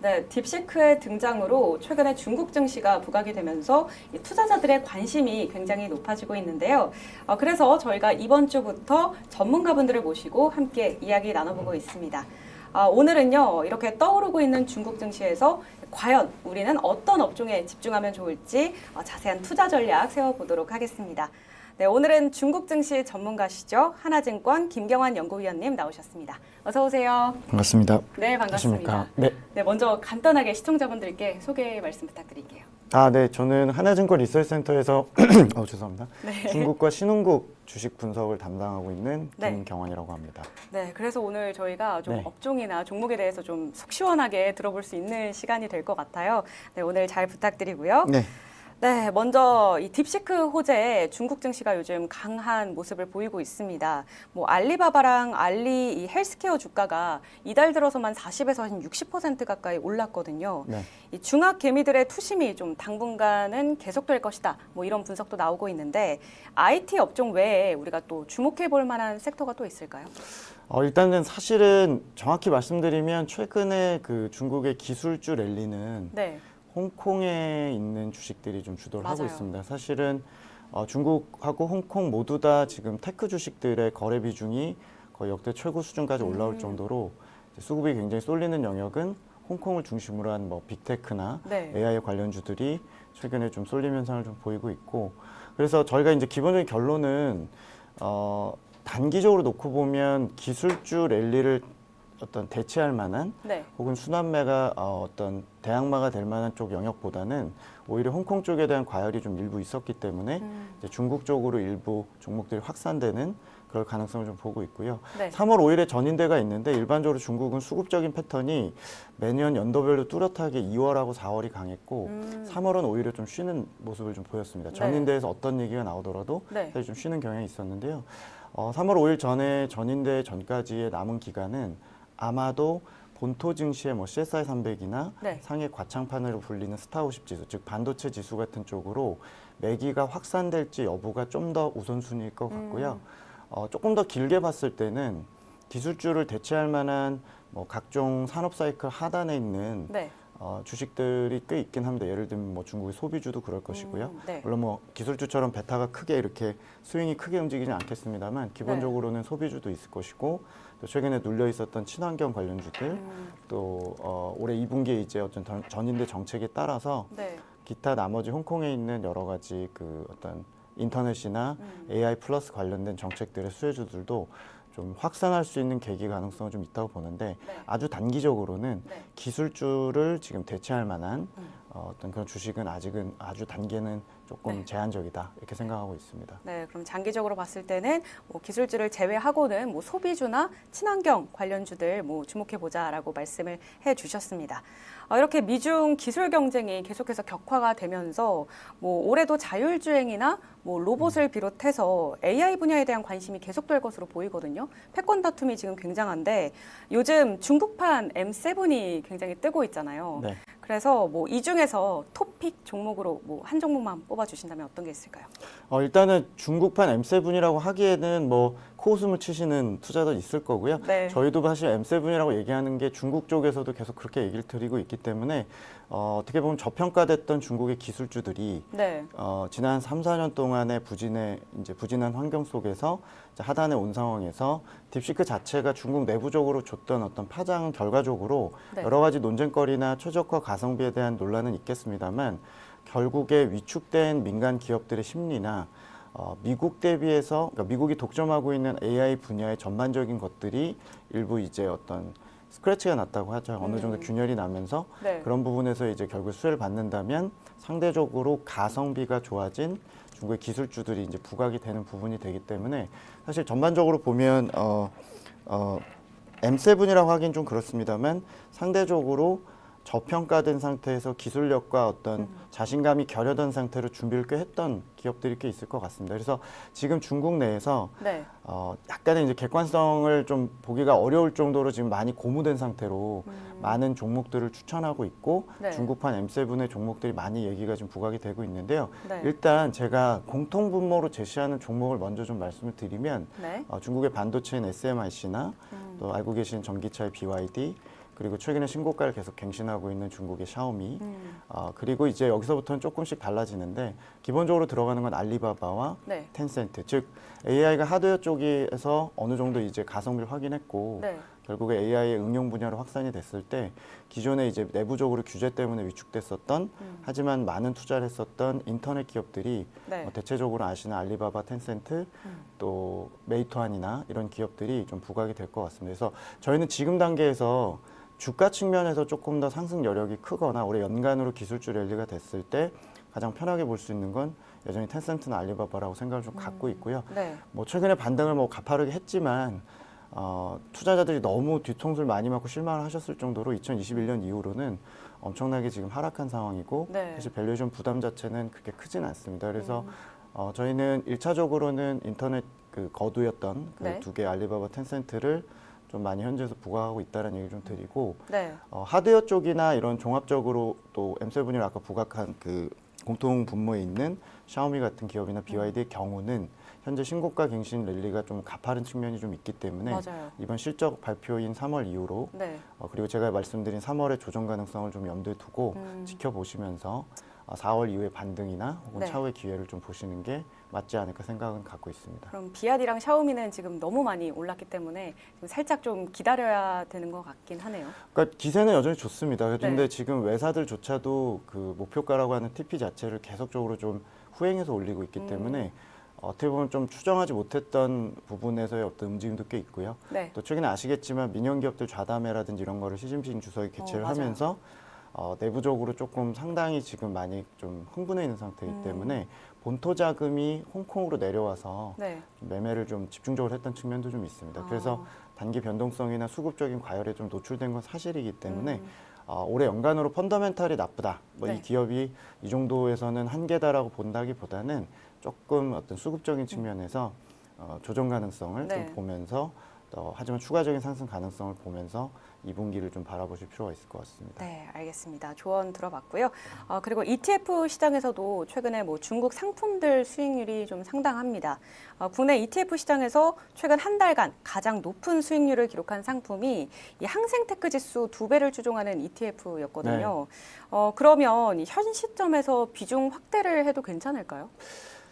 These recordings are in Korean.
네, 딥시크의 등장으로 최근에 중국 증시가 부각이 되면서 이 투자자들의 관심이 굉장히 높아지고 있는데요. 그래서 저희가 이번 주부터 전문가분들을 모시고 함께 이야기 나눠보고 있습니다. 오늘은요, 이렇게 떠오르고 있는 중국 증시에서 과연 우리는 어떤 업종에 집중하면 좋을지 자세한 투자 전략 세워보도록 하겠습니다. 네, 오늘은 중국 증시 전문가시죠. 하나증권 김경환 연구위원님 나오셨습니다. 어서 오세요. 반갑습니다. 네, 반갑습니다. 안녕하십니까? 네. 네, 먼저 간단하게 시청자분들께 소개 말씀 부탁드릴게요. 네. 저는 하나증권 리서치센터에서 죄송합니다. 네. 중국과 신흥국 주식 분석을 담당하고 있는 네. 김경환이라고 합니다. 네, 그래서 오늘 저희가 좀 네. 업종이나 종목에 대해서 좀 속 시원하게 들어볼 수 있는 시간이 될 것 같아요. 네, 오늘 잘 부탁드리고요. 네. 네, 먼저 이 딥시크 호재에 중국 증시가 요즘 강한 모습을 보이고 있습니다. 뭐 알리바바랑 알리 이 헬스케어 주가가 이달 들어서만 40에서 한 60% 가까이 올랐거든요. 네. 이 중학 개미들의 투심이 좀 당분간은 계속될 것이다. 뭐 이런 분석도 나오고 있는데 IT 업종 외에 우리가 또 주목해 볼 만한 섹터가 또 있을까요? 일단은 사실은 정확히 말씀드리면 최근에 그 중국의 기술주 랠리는 네. 홍콩에 있는 주식들이 좀 주도를 하고 맞아요. 있습니다. 사실은 중국하고 홍콩 모두 다 지금 테크 주식들의 거래 비중이 거의 역대 최고 수준까지 올라올 정도로 이제 수급이 굉장히 쏠리는 영역은 홍콩을 중심으로 한 뭐 빅테크나 네. AI 관련주들이 최근에 좀 쏠림 현상을 좀 보이고 있고, 그래서 저희가 이제 기본적인 결론은 단기적으로 놓고 보면 기술주 랠리를 어떤 대체할 만한 네. 혹은 순환매가 어떤 대항마가 될 만한 쪽 영역보다는 오히려 홍콩 쪽에 대한 과열이 좀 일부 있었기 때문에 이제 중국 쪽으로 일부 종목들이 확산되는 그럴 가능성을 좀 보고 있고요. 네. 3월 5일에 전인대가 있는데 일반적으로 중국은 수급적인 패턴이 매년 연도별로 뚜렷하게 2월하고 4월이 강했고 3월은 오히려 좀 쉬는 모습을 좀 보였습니다. 네. 전인대에서 어떤 얘기가 나오더라도 네. 사실 좀 쉬는 경향이 있었는데요. 3월 5일 전에 전인대 전까지의 남은 기간은 아마도 본토 증시의 뭐 CSI 300이나 네. 상해 과창판으로 불리는 스타50 지수, 즉 반도체 지수 같은 쪽으로 매기가 확산될지 여부가 좀 더 우선순위일 것 같고요. 조금 더 길게 봤을 때는 기술주를 대체할 만한 뭐 각종 산업 사이클 하단에 있는 네. 주식들이 꽤 있긴 합니다. 예를 들면 뭐 중국의 소비주도 그럴 것이고요. 네. 물론 뭐 기술주처럼 베타가 크게 이렇게 스윙이 크게 움직이지 않겠습니다만 기본적으로는 소비주도 있을 것이고, 또 최근에 눌려 있었던 친환경 관련주들, 또 올해 2분기에 이제 어떤 전인대 정책에 따라서 네. 기타 나머지 홍콩에 있는 여러 가지 그 어떤 인터넷이나 AI 플러스 관련된 정책들의 수혜주들도 좀 확산할 수 있는 계기 가능성은 좀 있다고 보는데, 네. 아주 단기적으로는 네. 기술주를 지금 대체할 만한 어떤 그런 주식은 아직은 아주 단계는 조금 네. 제한적이다 이렇게 생각하고 있습니다. 네, 그럼 장기적으로 봤을 때는 뭐 기술주를 제외하고는 뭐 소비주나 친환경 관련주들 뭐 주목해 보자라고 말씀을 해주셨습니다. 이렇게 미중 기술 경쟁이 계속해서 격화가 되면서 뭐 올해도 자율주행이나 뭐 로봇을 비롯해서 AI 분야에 대한 관심이 계속될 것으로 보이거든요. 패권 다툼이 지금 굉장한데 요즘 중국판 M7이 굉장히 뜨고 있잖아요. 네. 그래서 뭐 이 중에서 토픽 종목으로 뭐 한 종목만 뽑아주신다면 어떤 게 있을까요? 일단은 중국판 M7이라고 하기에는 뭐 코웃음을 치시는 투자도 있을 거고요. 네. 저희도 사실 M7이라고 얘기하는 게 중국 쪽에서도 계속 그렇게 얘기를 드리고 있기 때문에 어떻게 보면 저평가됐던 중국의 기술주들이 네. 지난 3, 4년 동안의 부진한 환경 속에서 이제 하단에 온 상황에서 딥시크 자체가 중국 내부적으로 줬던 어떤 파장은 결과적으로 네. 여러 가지 논쟁거리나 최적화 가성비에 대한 논란은 있겠습니다만 결국에 위축된 민간 기업들의 심리나 미국 대비해서, 그러니까 미국이 독점하고 있는 AI 분야의 전반적인 것들이 일부 이제 어떤 스크래치가 났다고 하죠. 어느 정도 균열이 나면서 네. 그런 부분에서 이제 결국 수혜를 받는다면 상대적으로 가성비가 좋아진 중국의 기술주들이 이제 부각이 되는 부분이 되기 때문에 사실 전반적으로 보면 M7이라고 하긴 좀 그렇습니다만 상대적으로 저평가된 상태에서 기술력과 어떤 자신감이 결여된 상태로 준비를 꽤 했던 기업들이 꽤 있을 것 같습니다. 그래서 지금 중국 내에서 네. 약간의 이제 객관성을 좀 보기가 어려울 정도로 지금 많이 고무된 상태로 많은 종목들을 추천하고 있고 네. 중국판 M7의 종목들이 많이 얘기가 좀 부각이 되고 있는데요. 네. 일단 제가 공통 분모로 제시하는 종목을 먼저 좀 말씀을 드리면 네. 중국의 반도체인 SMIC나 또 알고 계신 전기차의 BYD, 그리고 최근에 신고가를 계속 갱신하고 있는 중국의 샤오미, 그리고 이제 여기서부터는 조금씩 달라지는데 기본적으로 들어가는 건 알리바바와 네. 텐센트, 즉 AI가 하드웨어 쪽에서 어느 정도 이제 가성비를 확인했고 네. 결국에 AI의 응용 분야로 확산이 됐을 때 기존에 이제 내부적으로 규제 때문에 위축됐었던 하지만 많은 투자를 했었던 인터넷 기업들이 네. 대체적으로 아시는 알리바바, 텐센트, 또 메이투안이나 이런 기업들이 좀 부각이 될 것 같습니다. 그래서 저희는 지금 단계에서 주가 측면에서 조금 더 상승 여력이 크거나 올해 연간으로 기술주 랠리가 됐을 때 가장 편하게 볼 수 있는 건 여전히 텐센트나 알리바바라고 생각을 좀 갖고 있고요. 네. 뭐 최근에 반등을 뭐 가파르게 했지만 투자자들이 너무 뒤통수를 많이 맞고 실망을 하셨을 정도로 2021년 이후로는 엄청나게 지금 하락한 상황이고 네. 사실 밸류에이션 부담 자체는 그렇게 크진 않습니다. 그래서 저희는 1차적으로는 인터넷 그 거두였던 그 네. 두 개 알리바바, 텐센트를 좀 많이 현지에서 부각하고 있다는 얘기 좀 드리고 네. 하드웨어 쪽이나 이런 종합적으로 또 M7이 아까 부각한 그 공통 분모에 있는 샤오미 같은 기업이나 BYD의 경우는 현재 신고가 갱신 랠리가 좀 가파른 측면이 좀 있기 때문에 맞아요. 이번 실적 발표인 3월 이후로 네. 그리고 제가 말씀드린 3월의 조정 가능성을 좀 염두에 두고 지켜보시면서 4월 이후의 반등이나 혹은 네. 차후의 기회를 좀 보시는 게 맞지 않을까 생각은 갖고 있습니다. 그럼 비아디랑 샤오미는 지금 너무 많이 올랐기 때문에 지금 살짝 좀 기다려야 되는 것 같긴 하네요. 그러니까 기세는 여전히 좋습니다. 그런데 네. 지금 외사들조차도 그 목표가라고 하는 TP 자체를 계속적으로 좀 후행해서 올리고 있기 때문에 어떻게 보면 좀 추정하지 못했던 부분에서의 어떤 움직임도 꽤 있고요. 네. 또 최근에 아시겠지만 민영 기업들 좌담회라든지 이런 거를 시진핑 주석이 개최를 맞아요. 하면서 내부적으로 조금 상당히 지금 많이 좀 흥분해 있는 상태이기 때문에 본토 자금이 홍콩으로 내려와서 네. 매매를 좀 집중적으로 했던 측면도 좀 있습니다. 아. 그래서 단기 변동성이나 수급적인 과열에 좀 노출된 건 사실이기 때문에 올해 연간으로 펀더멘탈이 나쁘다. 뭐 이 네. 기업이 이 정도에서는 한계다라고 본다기보다는 조금 어떤 수급적인 측면에서 조정 가능성을 네. 좀 보면서 하지만 추가적인 상승 가능성을 보면서 2분기를 좀 바라보실 필요가 있을 것 같습니다. 네, 알겠습니다. 조언 들어봤고요. 그리고 ETF 시장에서도 최근에 뭐 중국 상품들 수익률이 좀 상당합니다. 국내 ETF 시장에서 최근 한 달간 가장 높은 수익률을 기록한 상품이 이 항생테크 지수 2배를 추종하는 ETF였거든요. 그러면 현 시점에서 비중 확대를 해도 괜찮을까요?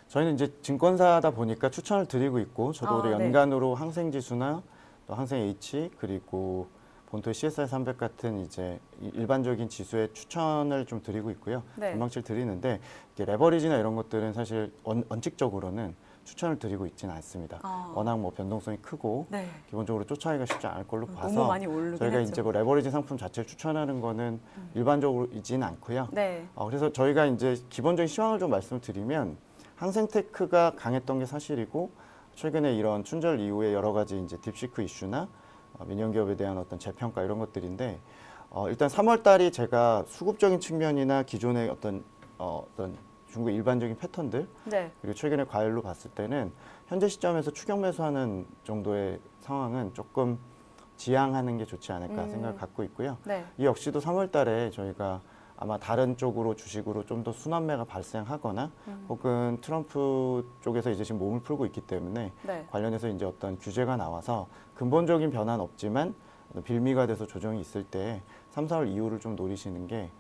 저희는 이제 증권사다 보니까 추천을 드리고 있고 저도 올해 네. 연간으로 항생지수나 또 항생H 그리고 본토의 CSI 300 같은 이제 일반적인 지수에 추천을 좀 드리고 있고요. 네. 전망치를 드리는데 이게 레버리지나 이런 것들은 사실 원칙적으로는 추천을 드리고 있지는 않습니다. 워낙 뭐 변동성이 크고 네. 기본적으로 쫓아가기가 쉽지 않을 걸로 봐서 너무 많이 오르긴 저희가 했죠. 이제 뭐 레버리지 상품 자체를 추천하는 거는 일반적으로 있지는 않고요. 네. 그래서 저희가 이제 기본적인 시황을 좀 말씀을 드리면 항생테크가 강했던 게 사실이고 최근에 이런 춘절 이후에 여러 가지 이제 딥시크 이슈나 민영 기업에 대한 어떤 재평가 이런 것들인데 일단 3월 달이 제가 수급적인 측면이나 기존의 어떤 중국의 일반적인 패턴들 네. 그리고 최근에 과열로 봤을 때는 현재 시점에서 추격 매수하는 정도의 상황은 조금 지양하는 게 좋지 않을까 생각을 갖고 있고요. 네. 이 역시도 3월 달에 저희가 아마 다른 쪽으로 주식으로 좀 더 순환매가 발생하거나 혹은 트럼프 쪽에서 이제 지금 몸을 풀고 있기 때문에 네. 관련해서 이제 어떤 규제가 나와서 근본적인 변화는 없지만 빌미가 돼서 조정이 있을 때 3, 4월 이후를 좀 노리시는 게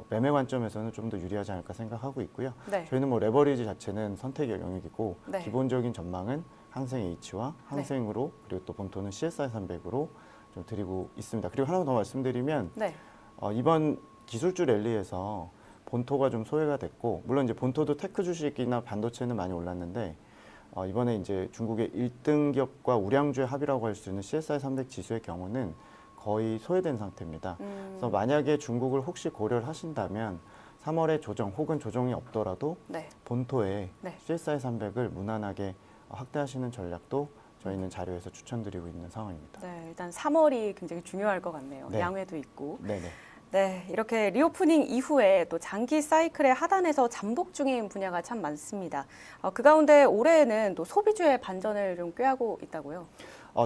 매매 관점에서는 좀 더 유리하지 않을까 생각하고 있고요. 네. 저희는 뭐 레버리지 자체는 선택의 영역이고 네. 기본적인 전망은 항생 H와 항생으로 그리고 또 본토는 CSI 300으로 좀 드리고 있습니다. 그리고 하나 더 말씀드리면 네. 이번 기술주 랠리에서 본토가 좀 소외가 됐고 물론 이제 본토도 테크 주식이나 반도체는 많이 올랐는데 이번에 이제 중국의 1등 기업과 우량주의 합이라고 할 수 있는 CSI 300 지수의 경우는 거의 소외된 상태입니다. 그래서 만약에 중국을 혹시 고려를 하신다면 3월에 조정 혹은 조정이 없더라도 네. 본토에 네. CSI 300을 무난하게 확대하시는 전략도 저희는 자료에서 추천드리고 있는 상황입니다. 네, 일단 3월이 굉장히 중요할 것 같네요. 네. 양회도 있고. 네네. 네, 이렇게 리오프닝 이후에 또 장기 사이클의 하단에서 잠복 중인 분야가 참 많습니다. 그 가운데 올해에는 또 소비주의 반전을 좀 꾀하고 있다고요?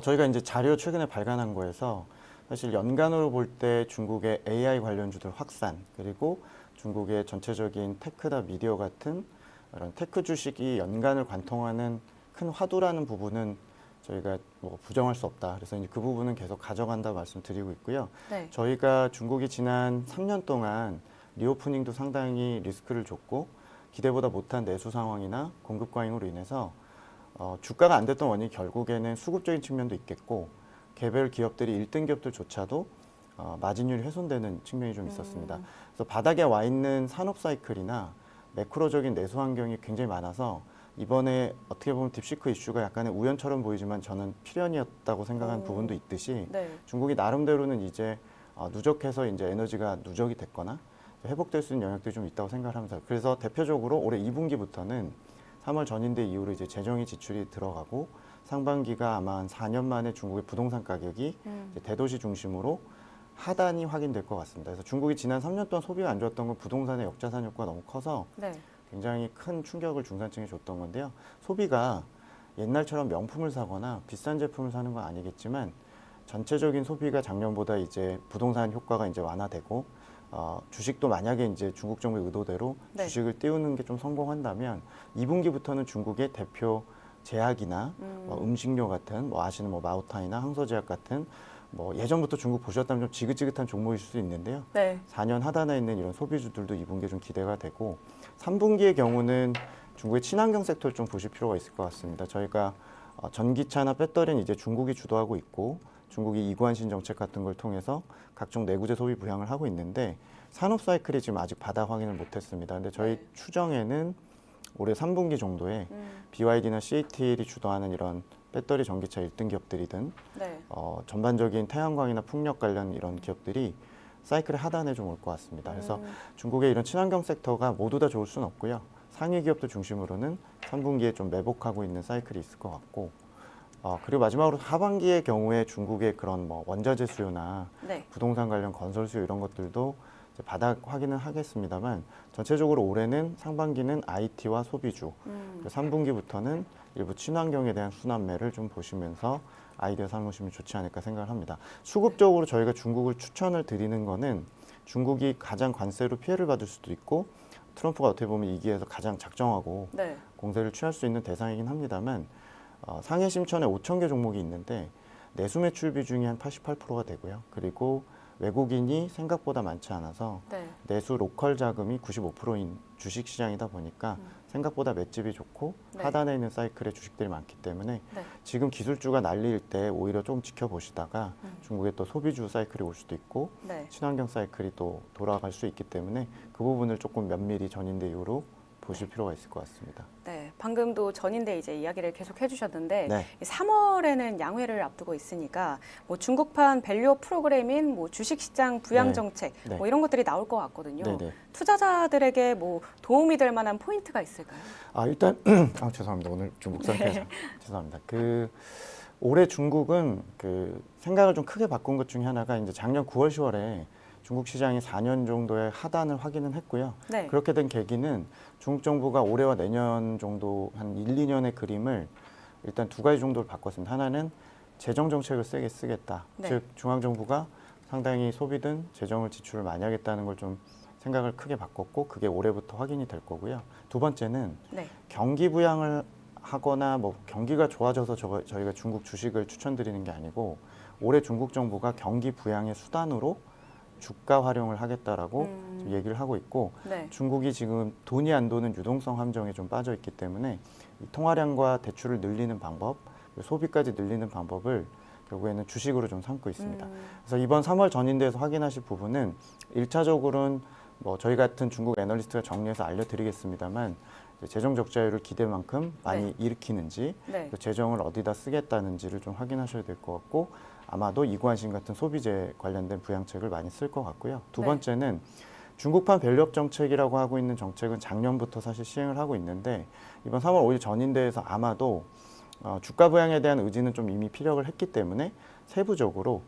저희가 이제 자료 최근에 발간한 거에서 사실 연간으로 볼 때 중국의 AI 관련주들 확산 그리고 중국의 전체적인 테크나 미디어 같은 이런 테크 주식이 연간을 관통하는 큰 화두라는 부분은 저희가 뭐 부정할 수 없다. 그래서 이제 그 부분은 계속 가져간다 말씀드리고 있고요. 네. 저희가 중국이 지난 3년 동안 리오프닝도 상당히 리스크를 줬고 기대보다 못한 내수 상황이나 공급 과잉으로 인해서 주가가 안 됐던 원인이 결국에는 수급적인 측면도 있겠고 개별 기업들이 1등 기업들조차도 마진율이 훼손되는 측면이 좀 있었습니다. 그래서 바닥에 와 있는 산업 사이클이나 매크로적인 내수 환경이 굉장히 많아서 이번에 어떻게 보면 딥시크 이슈가 약간의 우연처럼 보이지만 저는 필연이었다고 생각한 부분도 있듯이 네. 중국이 나름대로는 이제 누적해서 이제 에너지가 누적이 됐거나 회복될 수 있는 영역들이 좀 있다고 생각을 하면서 그래서 대표적으로 올해 2분기부터는 3월 전인대 이후로 이제 재정의 지출이 들어가고 상반기가 아마 한 4년 만에 중국의 부동산 가격이 이제 대도시 중심으로 하단이 확인될 것 같습니다. 그래서 중국이 지난 3년 동안 소비가 안 좋았던 건 부동산의 역자산 효과가 너무 커서 네. 굉장히 큰 충격을 중산층에 줬던 건데요. 소비가 옛날처럼 명품을 사거나 비싼 제품을 사는 건 아니겠지만 전체적인 소비가 작년보다 이제 부동산 효과가 이제 완화되고 주식도 만약에 이제 중국 정부의 의도대로 네. 주식을 띄우는 게 좀 성공한다면 2분기부터는 중국의 대표 제약이나 뭐 음식료 같은 뭐 아시는 뭐 마오타이나 항소제약 같은 뭐 예전부터 중국 보셨다면 좀 지긋지긋한 종목일 수도 있는데요. 네. 4년 하단에 있는 이런 소비주들도 2분기에 좀 기대가 되고 3분기의 경우는 중국의 친환경 섹터를 좀 보실 필요가 있을 것 같습니다. 저희가 전기차나 배터리는 이제 중국이 주도하고 있고 중국이 이관신 정책 같은 걸 통해서 각종 내구재 소비 부양을 하고 있는데 산업 사이클이 지금 아직 바닥 확인을 못했습니다. 근데 저희 네. 추정에는 올해 3분기 정도에 BYD나 CATL이 주도하는 이런 배터리 전기차 1등 기업들이든 네. 전반적인 태양광이나 풍력 관련 이런 기업들이 사이클의 하단에 좀 올 것 같습니다. 그래서 중국의 이런 친환경 섹터가 모두 다 좋을 수는 없고요. 상위 기업들 중심으로는 3분기에 좀 매복하고 있는 사이클이 있을 것 같고 그리고 마지막으로 하반기의 경우에 중국의 그런 뭐 원자재 수요나 네. 부동산 관련 건설 수요 이런 것들도 이제 바닥 확인은 하겠습니다만 전체적으로 올해는 상반기는 IT와 소비주 그리고 3분기부터는 일부 친환경에 대한 순환매를 좀 보시면서 아이디어 삼으시면 좋지 않을까 생각을 합니다. 수급적으로 저희가 중국을 추천을 드리는 거는 중국이 가장 관세로 피해를 받을 수도 있고 트럼프가 어떻게 보면 이 기회에서 가장 작정하고 네. 공세를 취할 수 있는 대상이긴 합니다만 상해 심천에 5천 개 종목이 있는데 내수 매출 비중이 한 88%가 되고요. 그리고 외국인이 생각보다 많지 않아서 네. 내수 로컬 자금이 95%인 주식 시장이다 보니까 생각보다 맷집이 좋고 네. 하단에 있는 사이클의 주식들이 많기 때문에 네. 지금 기술주가 날릴 때 오히려 조금 지켜보시다가 중국의 또 소비주 사이클이 올 수도 있고 네. 친환경 사이클이 또 돌아갈 수 있기 때문에 그 부분을 조금 면밀히 전인대 이후로 보실 필요가 있을 것 같습니다. 네, 방금도 전인데 이제 이야기를 계속 해주셨는데 네. 3월에는 양회를 앞두고 있으니까 뭐 중국판 밸류 프로그램인 뭐 주식시장 부양 네. 정책 네. 뭐 이런 것들이 나올 것 같거든요. 네네. 투자자들에게 뭐 도움이 될 만한 포인트가 있을까요? 일단 죄송합니다. 오늘 중국 상태에서 죄송합니다. 올해 중국은 생각을 좀 크게 바꾼 것 중에 하나가 이제 작년 9월, 10월에 중국 시장이 4년 정도의 하단을 확인은 했고요. 네. 그렇게 된 계기는 중국 정부가 올해와 내년 정도 한 1, 2년의 그림을 일단 두 가지 정도를 바꿨습니다. 하나는 재정 정책을 세게 쓰겠다. 네. 즉 중앙 정부가 상당히 소비든 재정을 지출을 많이 하겠다는 걸 좀 생각을 크게 바꿨고 그게 올해부터 확인이 될 거고요. 두 번째는 네. 경기 부양을 하거나 뭐 경기가 좋아져서 저희가 중국 주식을 추천드리는 게 아니고 올해 중국 정부가 경기 부양의 수단으로 주가 활용을 하겠다라고 지금 얘기를 하고 있고 네. 중국이 지금 돈이 안 도는 유동성 함정에 좀 빠져 있기 때문에 이 통화량과 대출을 늘리는 방법, 소비까지 늘리는 방법을 결국에는 주식으로 좀 삼고 있습니다. 그래서 이번 3월 전인대에서 확인하실 부분은 1차적으로는 뭐 저희 같은 중국 애널리스트가 정리해서 알려드리겠습니다만 재정 적자율을 기대만큼 많이 일으키는지 네. 재정을 어디다 쓰겠다는지를 좀 확인하셔야 될 것 같고 아마도 이관신 같은 소비재 관련된 부양책을 많이 쓸 것 같고요. 두 네. 번째는 중국판 밸류업 정책이라고 하고 있는 정책은 작년부터 사실 시행을 하고 있는데 이번 3월 5일 전인대에서 아마도 주가 부양에 대한 의지는 좀 이미 피력을 했기 때문에 세부적으로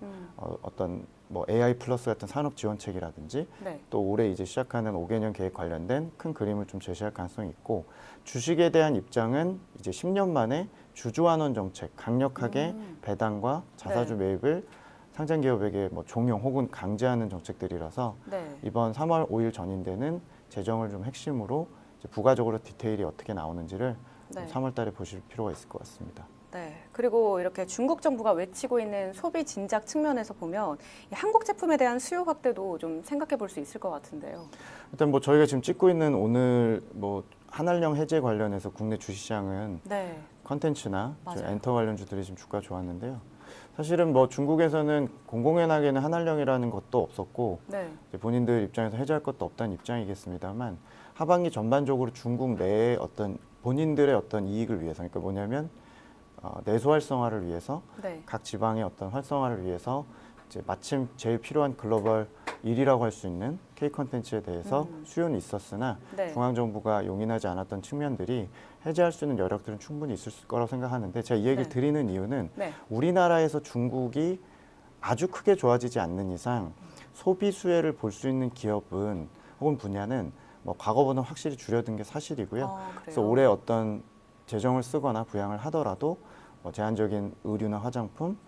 어떤 뭐 AI 플러스 같은 산업 지원책이라든지 네. 또 올해 이제 시작하는 5개년 계획 관련된 큰 그림을 좀 제시할 가능성이 있고 주식에 대한 입장은 이제 10년 만에 주주환원 정책 강력하게 배당과 자사주 네. 매입을 상장 기업에게 뭐 종용 혹은 강제하는 정책들이라서 네. 이번 3월 5일 전인대는 재정을 좀 핵심으로 이제 부가적으로 디테일이 어떻게 나오는지를 네. 3월 달에 보실 필요가 있을 것 같습니다. 네. 그리고 이렇게 중국 정부가 외치고 있는 소비 진작 측면에서 보면 이 한국 제품에 대한 수요 확대도 좀 생각해 볼 수 있을 것 같은데요. 일단 뭐 저희가 지금 찍고 있는 오늘 뭐 한알령 해제 관련해서 국내 주시장은 네. 컨텐츠나 맞아요. 엔터 관련주들이 지금 주가 좋았는데요. 사실은 뭐 중국에서는 공공연하게는 한알령이라는 것도 없었고 네. 이제 본인들 입장에서 해제할 것도 없다는 입장이겠습니다만 하반기 전반적으로 중국 내의 어떤 본인들의 어떤 이익을 위해서 그러니까 뭐냐면 내수 활성화를 위해서 네. 각 지방의 어떤 활성화를 위해서 이제 마침 제일 필요한 글로벌 1위라고 할 수 있는 K 콘텐츠에 대해서 수요는 있었으나 네. 중앙정부가 용인하지 않았던 측면들이 해제할 수 있는 여력들은 충분히 있을 거라고 생각하는데 제가 이 얘기를 네. 드리는 이유는 네. 우리나라에서 중국이 아주 크게 좋아지지 않는 이상 소비 수혜를 볼 수 있는 기업은 혹은 분야는 뭐 과거보다 확실히 줄어든 게 사실이고요. 그래서 올해 어떤 재정을 쓰거나 부양을 하더라도 뭐 제한적인 의류나 화장품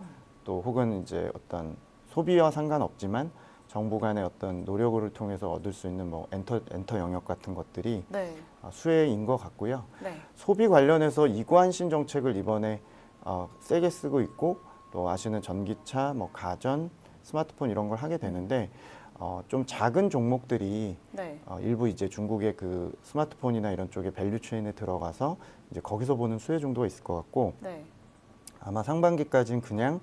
또 혹은 이제 어떤 소비와 상관없지만 정부 간의 어떤 노력을 통해서 얻을 수 있는 뭐 엔터 영역 같은 것들이 네. 수혜인 것 같고요. 네. 소비 관련해서 이관신 정책을 이번에 세게 쓰고 있고 또 아시는 전기차, 뭐 가전, 스마트폰 이런 걸 하게 되는데 좀 작은 종목들이 네. 일부 이제 중국의 그 스마트폰이나 이런 쪽에 밸류 체인에 들어가서 이제 거기서 보는 수혜 정도가 있을 것 같고 네. 아마 상반기까지는 그냥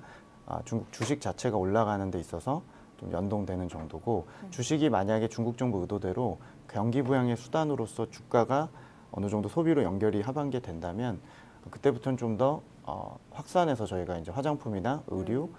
중국 주식 자체가 올라가는 데 있어서 좀 연동되는 정도고 주식이 만약에 중국 정부 의도대로 경기 부양의 수단으로서 주가가 어느 정도 소비로 연결이 하반기에 된다면 그때부터는 좀 더 확산해서 저희가 이제 화장품이나 의류,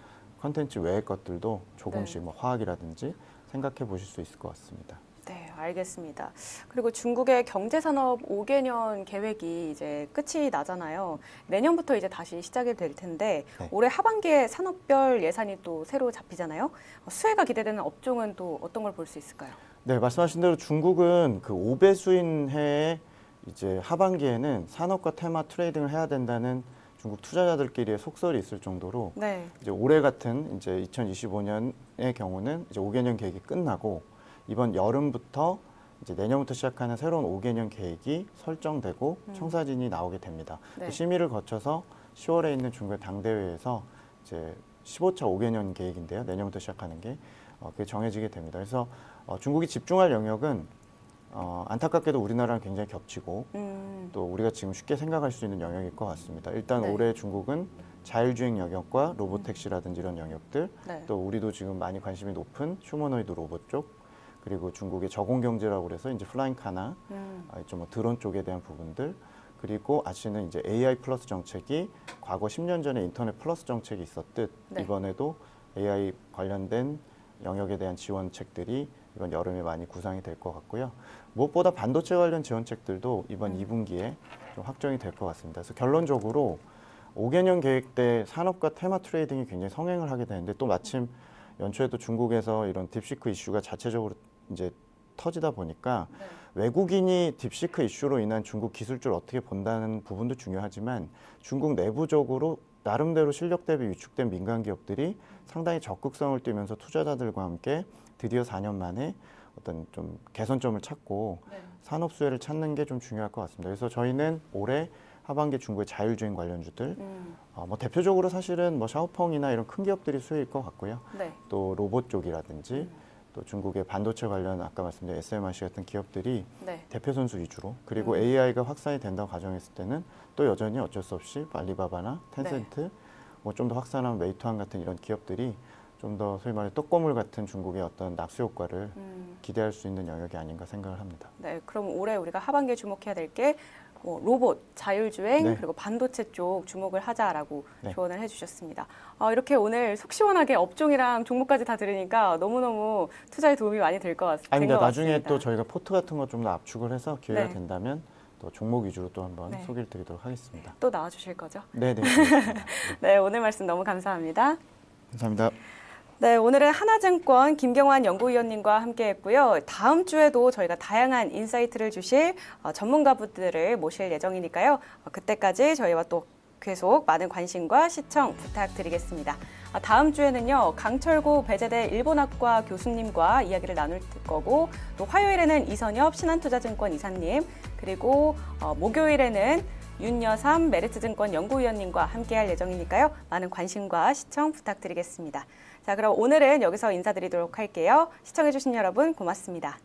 컨텐츠 외의 것들도 조금씩 네. 뭐 화학이라든지 생각해 보실 수 있을 것 같습니다. 네, 알겠습니다. 그리고 중국의 경제산업 5개년 계획이 이제 끝이 나잖아요. 내년부터 이제 다시 시작이 될 텐데 네. 올해 하반기에 산업별 예산이 또 새로 잡히잖아요. 수혜가 기대되는 업종은 또 어떤 걸 볼 수 있을까요? 네, 말씀하신 대로 중국은 그 5배수인 해에 이제 하반기에는 산업과 테마 트레이딩을 해야 된다는 중국 투자자들끼리의 속설이 있을 정도로 네. 이제 올해 같은 이제 2025년의 경우는 이제 5개년 계획이 끝나고 이번 여름부터 이제 내년부터 시작하는 새로운 5개년 계획이 설정되고 청사진이 나오게 됩니다. 네. 그 심의를 거쳐서 10월에 있는 중국의 당대회에서 이제 15차 5개년 계획인데요. 내년부터 시작하는 게 그게 정해지게 됩니다. 그래서 중국이 집중할 영역은 안타깝게도 우리나라랑 굉장히 겹치고 또 우리가 지금 쉽게 생각할 수 있는 영역일 것 같습니다. 일단 네. 올해 중국은 자율주행 영역과 로보택시라든지 이런 영역들 네. 또 우리도 지금 많이 관심이 높은 휴머노이드 로봇 쪽 그리고 중국의 저공경제라고 그래서 이제 플라잉카나 좀 뭐 드론 쪽에 대한 부분들 그리고 아시는 이제 AI 플러스 정책이 과거 10년 전에 인터넷 플러스 정책이 있었듯 네. 이번에도 AI 관련된 영역에 대한 지원책들이 이번 여름에 많이 구상이 될 것 같고요. 무엇보다 반도체 관련 지원책들도 이번 2분기에 좀 확정이 될 것 같습니다. 그래서 결론적으로 5개년 계획 때 산업과 테마 트레이딩이 굉장히 성행을 하게 되는데 또 마침 연초에도 중국에서 이런 딥시크 이슈가 자체적으로 이제 터지다 보니까 네. 외국인이 딥시크 이슈로 인한 중국 기술주를 어떻게 본다는 부분도 중요하지만 중국 내부적으로 나름대로 실력 대비 위축된 민간 기업들이 상당히 적극성을 띠면서 투자자들과 함께 드디어 4년 만에 어떤 좀 개선점을 찾고 네. 산업 수혜를 찾는 게 좀 중요할 것 같습니다. 그래서 저희는 올해 하반기 중국의 자율주행 관련주들 뭐 대표적으로 사실은 뭐 샤오펑이나 이런 큰 기업들이 수혜일 것 같고요. 네. 또 로봇 쪽이라든지 또 중국의 반도체 관련 아까 말씀드린 SMRC 같은 기업들이 네. 대표 선수 위주로 그리고 AI가 확산이 된다고 가정했을 때는 또 여전히 어쩔 수 없이 알리바바나 텐센트 뭐 좀 더 확산한 메이투안 같은 이런 기업들이 좀 더 소위 말해 떡고물 같은 중국의 어떤 낙수 효과를 기대할 수 있는 영역이 아닌가 생각을 합니다. 네. 그럼 올해 우리가 하반기에 주목해야 될 게 로봇, 자율주행, 네. 그리고 반도체 쪽 주목을 하자라고 네. 조언을 해주셨습니다. 이렇게 오늘 속 시원하게 업종이랑 종목까지 다 들으니까 너무너무 투자에 도움이 많이 될 것 같습니다. 아닙니다. 나중에 또 저희가 포트 같은 거 좀 더 압축을 해서 기회가 네. 된다면 또 종목 위주로 또 한번 네. 소개를 드리도록 하겠습니다. 또 나와주실 거죠? 네네. 알겠습니다. 네, 오늘 말씀 너무 감사합니다. 감사합니다. 네, 오늘은 하나증권 김경환 연구위원님과 함께했고요. 다음 주에도 저희가 다양한 인사이트를 주실 전문가분들을 모실 예정이니까요. 그때까지 저희와 또 계속 많은 관심과 시청 부탁드리겠습니다. 다음 주에는요, 강철구 배재대 일본학과 교수님과 이야기를 나눌 거고, 또 화요일에는 이선엽 신한투자증권 이사님, 그리고 목요일에는 윤여삼 메리츠증권 연구위원님과 함께할 예정이니까요. 많은 관심과 시청 부탁드리겠습니다. 자, 그럼 오늘은 여기서 인사드리도록 할게요. 시청해주신 여러분 고맙습니다.